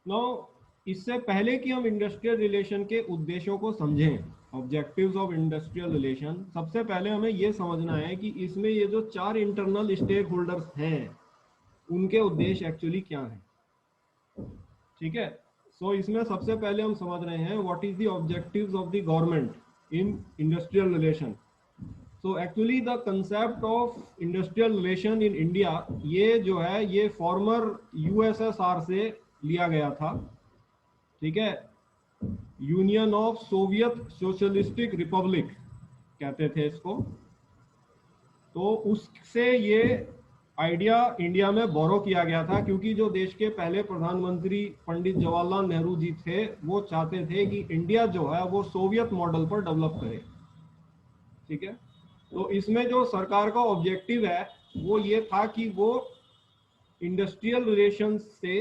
No, इससे पहले कि हम इंडस्ट्रियल रिलेशन के उद्देश्यों को समझें, ऑब्जेक्टिव्स ऑफ इंडस्ट्रियल रिलेशन, सबसे पहले हमें यह समझना है कि इसमें ये जो चार इंटरनल स्टेक होल्डर्स हैं उनके उद्देश्य एक्चुअली क्या हैं। ठीक है, सो इसमें सबसे पहले हम समझ रहे हैं what is the objectives of the government in industrial relation. So actually the concept of industrial relation in India, ये जो है ये फॉर्मर यूएसएसआर से लिया गया था। ठीक है, union of Soviet socialistic Republic कहते थे इसको। तो उससे ये आइडिया इंडिया में बोरो किया गया था, क्योंकि जो देश के पहले प्रधानमंत्री पंडित जवाहरलाल नेहरू जी थे वो चाहते थे कि इंडिया जो है वो सोवियत मॉडल पर डेवलप करे। ठीक है, तो इसमें जो सरकार का ऑब्जेक्टिव है वो ये था कि वो इंडस्ट्रियल रिलेशंस से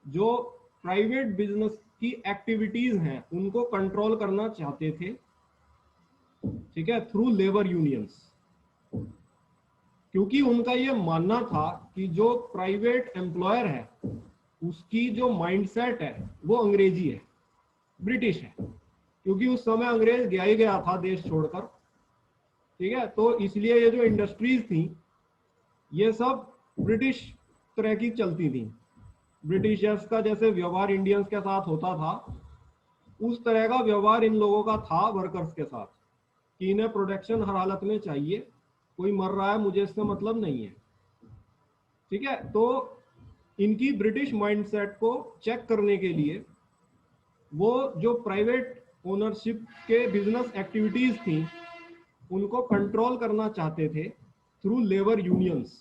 जो प्राइवेट बिजनेस की एक्टिविटीज हैं उनको कंट्रोल करना चाहते थे। ठीक है, थ्रू लेबर यूनियंस, क्योंकि उनका ये मानना था कि जो प्राइवेट एम्प्लॉयर है उसकी जो माइंडसेट है वो अंग्रेजी है, ब्रिटिश है, क्योंकि उस समय अंग्रेज गया ही गया था देश छोड़कर। ठीक है, तो इसलिए ये जो इंडस्ट्रीज थी ये सब ब्रिटिश तरह की चलती थी। ब्रिटिशर्स का जैसे व्यवहार इंडियंस के साथ होता था उस तरह का व्यवहार इन लोगों का था वर्कर्स के साथ, कि इन्हें प्रोटेक्शन हर हालत में चाहिए, कोई मर रहा है मुझे इससे मतलब नहीं है। ठीक है, तो इनकी ब्रिटिश माइंडसेट को चेक करने के लिए वो जो प्राइवेट ओनरशिप के बिजनेस एक्टिविटीज थी उनको कंट्रोल करना चाहते थे थ्रू लेबर यूनियंस।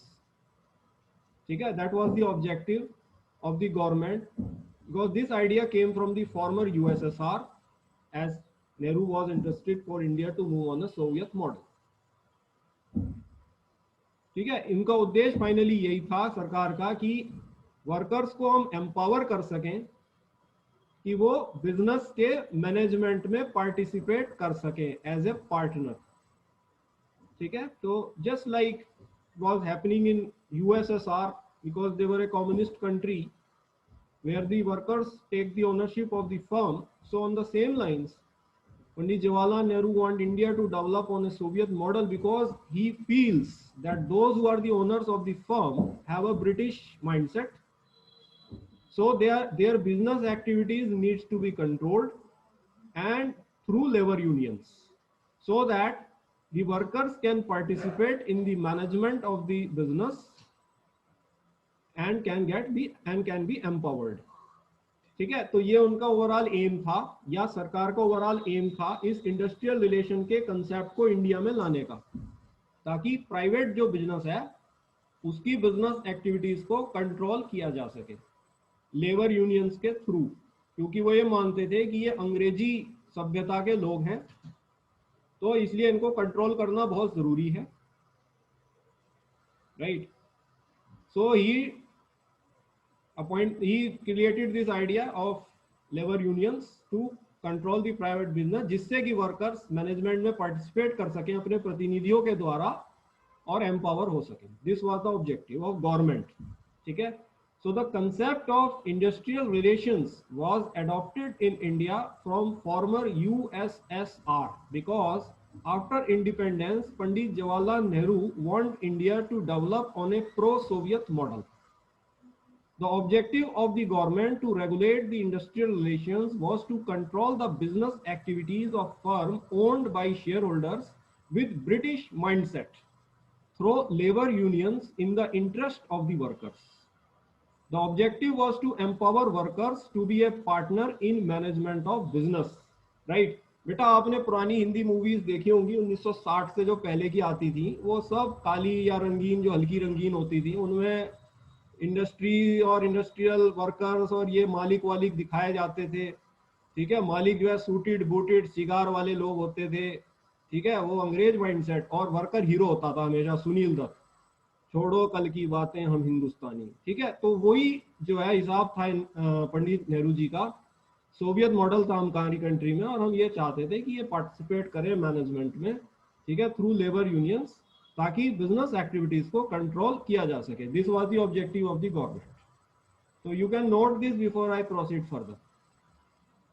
ठीक है, that was the objective of the government, because this idea came from the former USSR as Nehru was interested for India to move on a Soviet model. ठीक है, इनका उद्देश्य फाइनली यही था सरकार का कि वर्कर्स को हम एम्पावर कर सकें कि वो बिजनेस के मैनेजमेंट में पार्टिसिपेट कर सकें एज ए पार्टनर। ठीक है, तो just like was happening in USSR, because they were a communist country where the workers take the ownership of the firm. So on the same lines, Pandit Jawaharlal Nehru want India to develop on a Soviet model because he feels that those who are the owners of the firm have a British mindset. So their business activities needs to be controlled and through labor unions, so that the workers can participate in the management of the business and can be empowered. ठीक है, तो ये उनका overall M था, या सरकार का overall M था इस इंडस्ट्रियल रिलेशन के कंसेप्ट को इंडिया में लाने का, ताकि प्राइवेट जो बिजनेस है उसकी बिजनेस एक्टिविटीज को कंट्रोल किया जा सके लेबर यूनियंस के थ्रू, क्योंकि वो ये मानते थे कि ये अंग्रेजी सभ्यता के लोग हैं तो इसलिए इनको कंट्रोल करना बहुत जरूरी है। Right, so he created this idea of labor unions to control the private business, जिससे कि वर्कर्स मैनेजमेंट में पार्टिसिपेट कर सकें अपने प्रतिनिधियों के द्वारा और एम्पावर हो सकें। This was the objective of government. ठीक है, so the concept of industrial relations was adopted in India from former USSR because after independence Pandit Jawaharlal Nehru want India to develop on a pro-Soviet model. The objective of the government to regulate the industrial relations was to control the business activities of firms owned by shareholders with British mindset through labor unions in the interest of the workers. The objective was to empower workers to be a partner in management of business. Right? बेटा आपने पुरानी Hindi movies देखी होंगी 1960 से जो पहले की आती थी, वो सब काली या रंगीन, जो हल्की रंगीन होती थी, उनमें इंडस्ट्री और इंडस्ट्रियल वर्कर्स और ये मालिक वालिक दिखाए जाते थे। ठीक है, मालिक जो है सूटेड बूटेड सिगार वाले लोग होते थे। ठीक है, वो अंग्रेज माइंडसेट, और वर्कर हीरो होता था हमेशा सुनील दत्त, छोड़ो कल की बातें हम हिंदुस्तानी। ठीक है, तो वही जो है हिसाब था पंडित नेहरू जी का, सोवियत मॉडल था हमारी कंट्री में, और हम ये चाहते थे कि ये पार्टिसिपेट करें मैनेजमेंट में। ठीक है, थ्रू लेबर यूनियंस, ताकि बिजनेस एक्टिविटीज को कंट्रोल किया जा सके। This was the objective of the government. So you can note this before I proceed further.